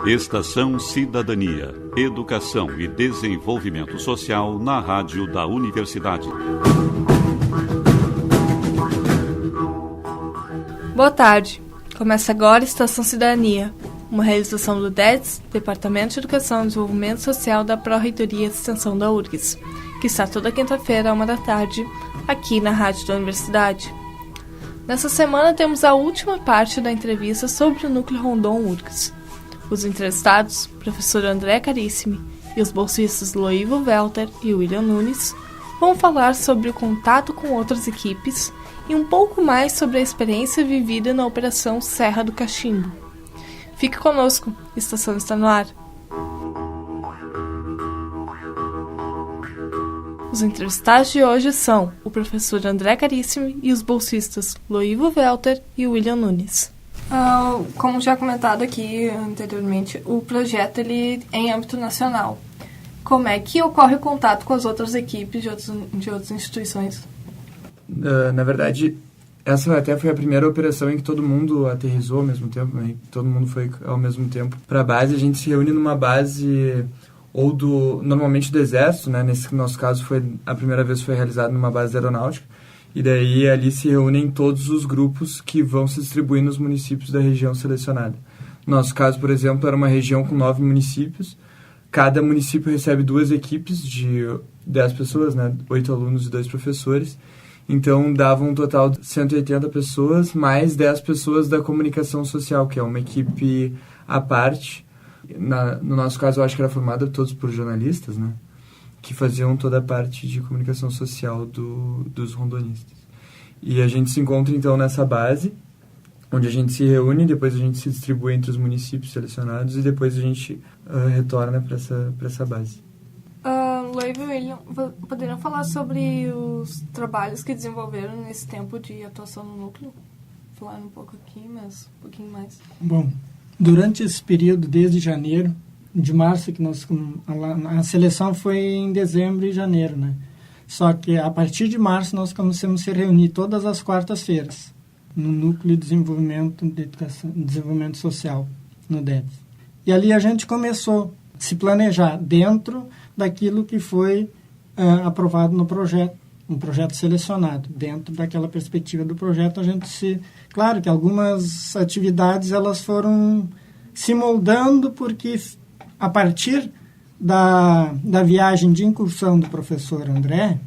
Estação Cidadania, Educação e Desenvolvimento Social na Rádio da Universidade. Boa tarde. Começa agora Estação Cidadania, uma realização do DEDS, Departamento de Educação e Desenvolvimento Social da Pró-Reitoria de Extensão da URGS, que está toda quinta-feira, 13h, aqui na Rádio da Universidade. Nessa semana temos a última parte da entrevista sobre o Núcleo Rondon URGS. Os entrevistados, professor André Carissimi e os bolsistas Loivo Welter e William Nunes, vão falar sobre o contato com outras equipes e um pouco mais sobre a experiência vivida na Operação Serra do Cachimbo. Fique conosco, a estação está no ar. Os entrevistados de hoje são o professor André Carissimi e os bolsistas Loivo Welter e William Nunes. Como já comentado aqui anteriormente, o projeto ele é em âmbito nacional. Como é que ocorre o contato com as outras equipes de outras instituições? Na verdade, essa até foi a primeira operação em que todo mundo aterrissou ao mesmo tempo, né? Todo mundo foi ao mesmo tempo para a base. A gente se reúne numa base normalmente do Exército, né? Nesse nosso caso a primeira vez foi realizado numa base aeronáutica. E daí ali se reúnem todos os grupos que vão se distribuir nos municípios da região selecionada. No nosso caso, por exemplo, era uma região com 9 municípios. Cada município recebe 2 equipes de 10 pessoas, né? 8 alunos e 2 professores. Então, dava um total de 180 pessoas, mais 10 pessoas da comunicação social, que é uma equipe à parte. No nosso caso, eu acho que era formada todos por jornalistas, né? Que faziam toda a parte de comunicação social dos rondonistas. E a gente se encontra, então, nessa base, onde a gente se reúne, depois a gente se distribui entre os municípios selecionados e depois a gente retorna para essa base. Loivo e William, poderiam falar sobre os trabalhos que desenvolveram nesse tempo de atuação no núcleo? Falar um pouco aqui, mas um pouquinho mais. Bom, durante esse período, desde janeiro, de março, que a seleção foi em dezembro e janeiro, né? Só que a partir de março nós começamos a se reunir todas as quartas-feiras no Núcleo de Desenvolvimento de Educação, Desenvolvimento Social, no DEDS. E ali a gente começou a se planejar dentro daquilo que foi aprovado no projeto, um projeto selecionado. Dentro daquela perspectiva do projeto, claro que algumas atividades elas foram se moldando porque a partir da viagem de incursão do professor André,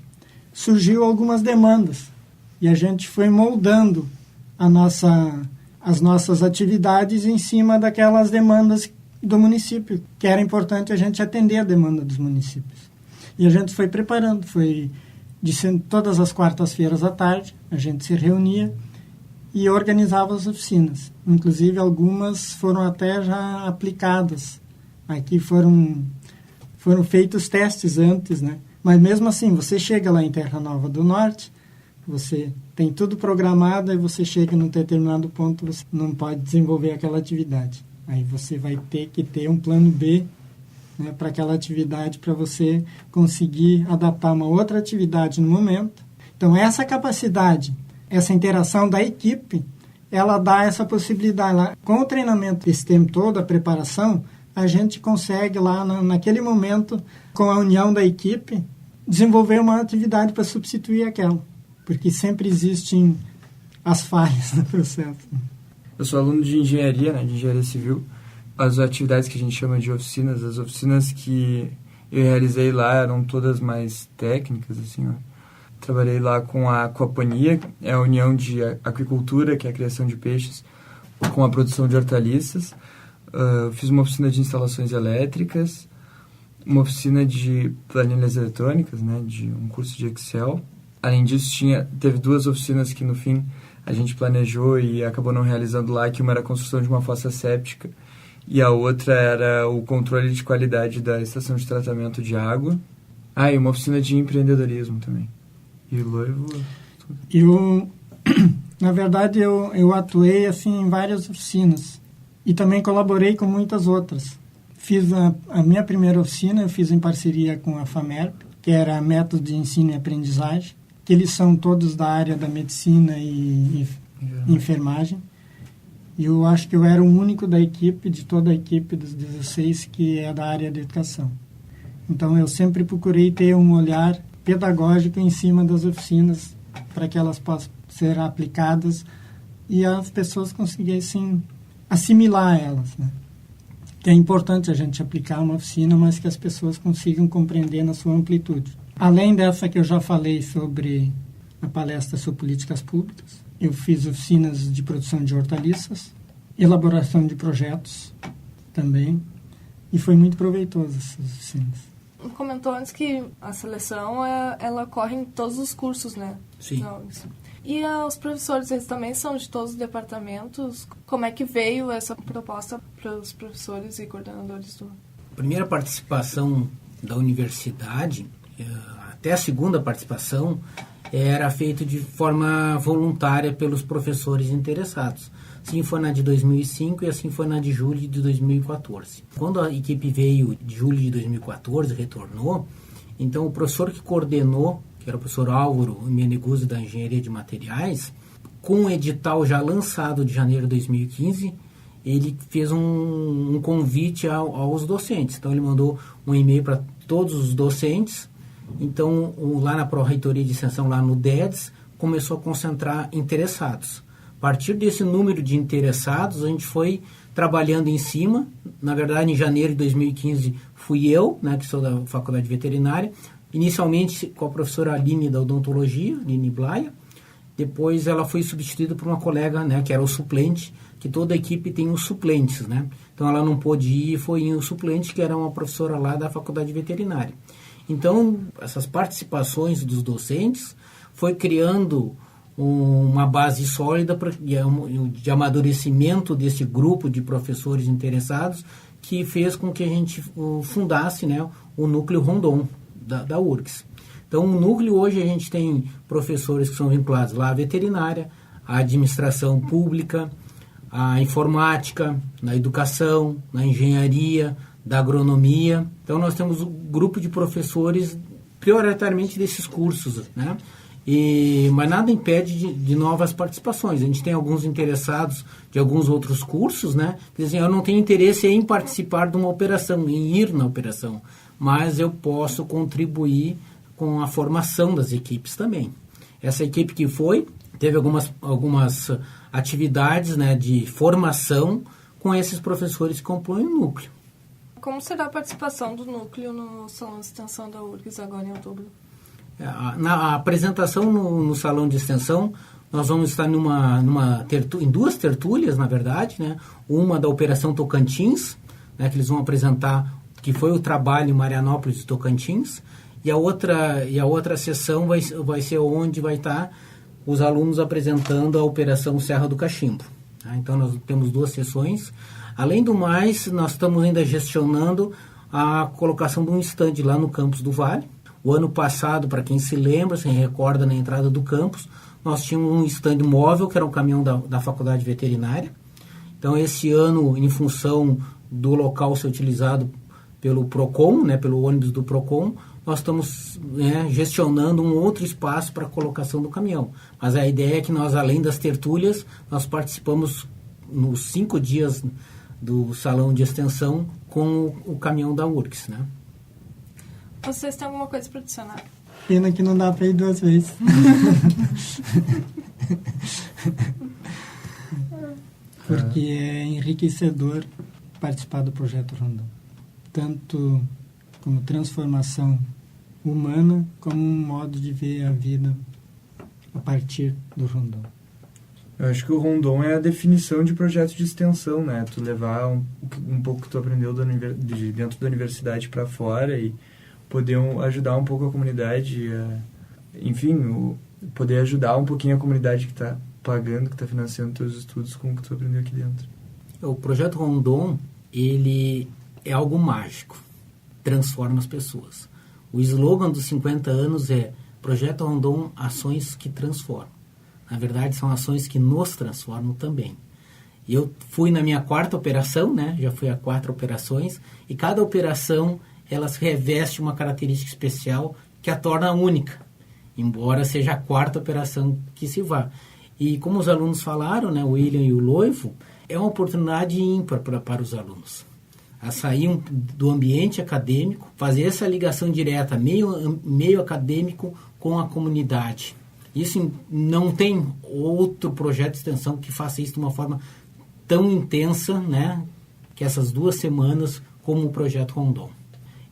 surgiu algumas demandas. E a gente foi moldando as nossas atividades em cima daquelas demandas do município, que era importante a gente atender a demanda dos municípios. E a gente foi preparando, todas as quartas-feiras à tarde, a gente se reunia e organizava as oficinas. Inclusive, algumas foram até já aplicadas. Aqui foram feitos testes antes, né? Mas mesmo assim, você chega lá em Terra Nova do Norte, você tem tudo programado, e você chega num determinado ponto, você não pode desenvolver aquela atividade. Aí você vai ter que ter um plano B, né, para aquela atividade, para você conseguir adaptar uma outra atividade no momento. Então, essa capacidade, essa interação da equipe, ela dá essa possibilidade. Com o treinamento desse tempo todo, a preparação, a gente consegue lá, naquele momento, com a união da equipe, desenvolver uma atividade para substituir aquela. Porque sempre existem as falhas no processo. Eu sou aluno de engenharia, né, de engenharia civil. As atividades que a gente chama de oficinas, as oficinas que eu realizei lá eram todas mais técnicas, assim, ó. Trabalhei lá com a aquaponia, é a união de aquicultura, que é a criação de peixes, com a produção de hortaliças. Fiz uma oficina de instalações elétricas, uma oficina de planilhas eletrônicas, né, de um curso de Excel. Além disso, teve 2 oficinas que no fim a gente planejou e acabou não realizando lá, que uma era a construção de uma fossa séptica e a outra era o controle de qualidade da estação de tratamento de água. E uma oficina de empreendedorismo também. E o Loivo? Na verdade, eu atuei assim, em várias oficinas. E também colaborei com muitas outras. Fiz a minha primeira oficina, eu fiz em parceria com a FAMERP, que era Método de Ensino e Aprendizagem, que eles são todos da área da medicina e enfermagem. E eu acho que eu era o único de toda a equipe dos 16 que é da área de educação. Então eu sempre procurei ter um olhar pedagógico em cima das oficinas para que elas possam ser aplicadas e as pessoas conseguissem assimilar elas, né? Que é importante a gente aplicar uma oficina, mas que as pessoas consigam compreender na sua amplitude. Além dessa que eu já falei sobre a palestra sobre políticas públicas, eu fiz oficinas de produção de hortaliças, elaboração de projetos também, e foi muito proveitoso essas oficinas. Comentou antes que a seleção ela ocorre em todos os cursos, né? Sim. E os professores, eles também são de todos os departamentos? Como é que veio essa proposta para os professores e coordenadores do... A primeira participação da universidade, até a segunda participação, era feita de forma voluntária pelos professores interessados. Assim foi na de 2005 e assim foi na de julho de 2014. Quando a equipe veio de julho de 2014, retornou, então o professor que coordenou, que era o professor Álvaro Meneguzzi, da Engenharia de Materiais, com o edital já lançado de janeiro de 2015, ele fez um convite aos docentes. Então ele mandou um e-mail para todos os docentes. Então lá na Pró-Reitoria de Extensão, lá no DEDS, começou a concentrar interessados. A partir desse número de interessados, a gente foi trabalhando em cima. Na verdade, em janeiro de 2015, fui eu, né, que sou da Faculdade Veterinária, inicialmente com a professora Aline da Odontologia, Aline Blaia. Depois ela foi substituída por uma colega, né, que era o suplente, que toda a equipe tem os suplentes, né? Então ela não pôde ir, foi o suplente, que era uma professora lá da Faculdade Veterinária. Então, essas participações dos docentes foi criando uma base sólida de amadurecimento desse grupo de professores interessados, que fez com que a gente fundasse, né, o Núcleo Rondon da URGS. Então, o núcleo hoje a gente tem professores que são vinculados lá à veterinária, à administração pública, à informática, na educação, na engenharia, da agronomia. Então, nós temos um grupo de professores prioritariamente desses cursos, né? Mas nada impede de novas participações. A gente tem alguns interessados de alguns outros cursos, né? Dizem, eu não tenho interesse em participar de uma operação, em ir na operação, mas eu posso contribuir com a formação das equipes também. Essa equipe que teve algumas atividades, né, de formação com esses professores que compõem o núcleo. Como será a participação do núcleo no Salão de Extensão da URGS agora em outubro? Na apresentação no Salão de Extensão, nós vamos estar em duas tertúlias, na verdade, né? Uma da Operação Tocantins, né, que eles vão apresentar, que foi o trabalho em Marianópolis de Tocantins, e a outra sessão vai ser onde vai estar os alunos apresentando a Operação Serra do Cachimbo. Tá? Então, nós temos duas sessões. Além do mais, nós estamos ainda gestionando a colocação de um estande lá no campus do Vale. O ano passado, para quem se lembra, se recorda, na entrada do campus, nós tínhamos um estande móvel, que era um caminhão da Faculdade Veterinária. Então, esse ano, em função do local ser utilizado pelo PROCON, né, pelo ônibus do PROCON, nós estamos, né, gestionando um outro espaço para a colocação do caminhão. Mas a ideia é que nós, além das tertúlias, nós participamos nos 5 dias do Salão de Extensão com o caminhão da URGS, né? Vocês têm alguma coisa para adicionar? Pena que não dá para ir 2 vezes. Porque é enriquecedor participar do Projeto Rondon. Tanto como transformação humana, como um modo de ver a vida a partir do Rondon. Eu acho que o Rondon é a definição de projeto de extensão, né? Tu levar um pouco que tu aprendeu de dentro da universidade para fora e poder ajudar um pouco a comunidade, poder ajudar um pouquinho a comunidade que está pagando, que está financiando teus estudos com o que tu aprendeu aqui dentro. O Projeto Rondon, ele é algo mágico, transforma as pessoas. O slogan dos 50 anos é Projeto Rondon, ações que transformam. Na verdade, são ações que nos transformam também. E eu fui na minha 4ª operação, né? Já fui a 4 operações, e cada operação ela reveste uma característica especial que a torna única, embora seja a 4ª operação que se vá. E como os alunos falaram, né, o William e o Loivo, é uma oportunidade ímpar para os alunos. A sair do ambiente acadêmico, fazer essa ligação direta, meio acadêmico com a comunidade. Isso não tem outro projeto de extensão que faça isso de uma forma tão intensa, né, que essas 2 semanas, como o Projeto Rondon.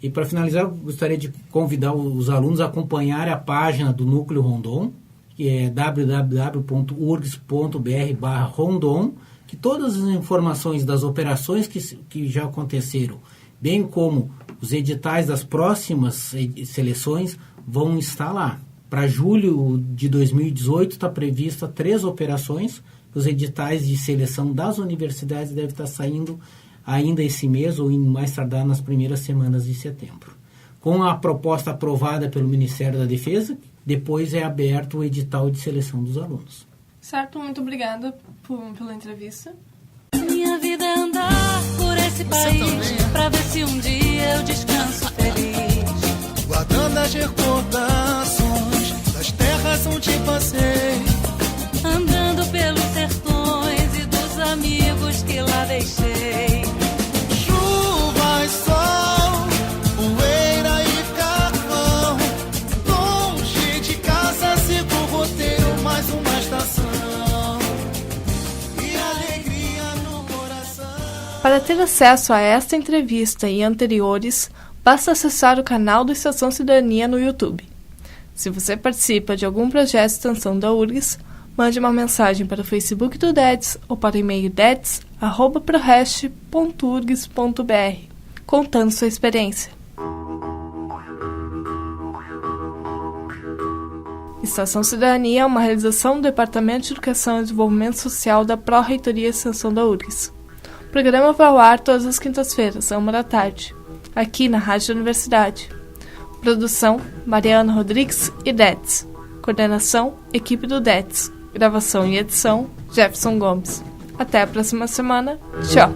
E para finalizar, eu gostaria de convidar os alunos a acompanhar a página do Núcleo Rondon, que é www.urgs.br/Rondon, que todas as informações das operações que já aconteceram, bem como os editais das próximas seleções, vão estar lá. Para julho de 2018 está prevista 3 operações. Os editais de seleção das universidades devem estar saindo ainda esse mês ou mais tardar nas primeiras semanas de setembro. Com a proposta aprovada pelo Ministério da Defesa, depois é aberto o edital de seleção dos alunos. Certo, muito obrigada pela entrevista. Minha vida é andar por esse país pra ver se um dia eu descanso feliz. Guardando as recordações das terras onde passei, andando pelos sertões e dos amigos que lá deixei. Chuva e sol, poeira e carvão, longe de casa sigo o roteiro, mais uma estação. Para ter acesso a esta entrevista e anteriores, basta acessar o canal do Estação Cidadania no YouTube. Se você participa de algum projeto de extensão da URGS, mande uma mensagem para o Facebook do DETS ou para o e-mail dets@prorest.urgs.br, contando sua experiência. Estação Cidadania é uma realização do Departamento de Educação e Desenvolvimento Social da Pró-Reitoria de Extensão da URGS. O programa vai ao ar todas as quintas-feiras, à 13h, aqui na Rádio da Universidade. Produção, Mariana Rodrigues e DETS. Coordenação, equipe do DETS. Gravação e edição, Jefferson Gomes. Até a próxima semana. Tchau!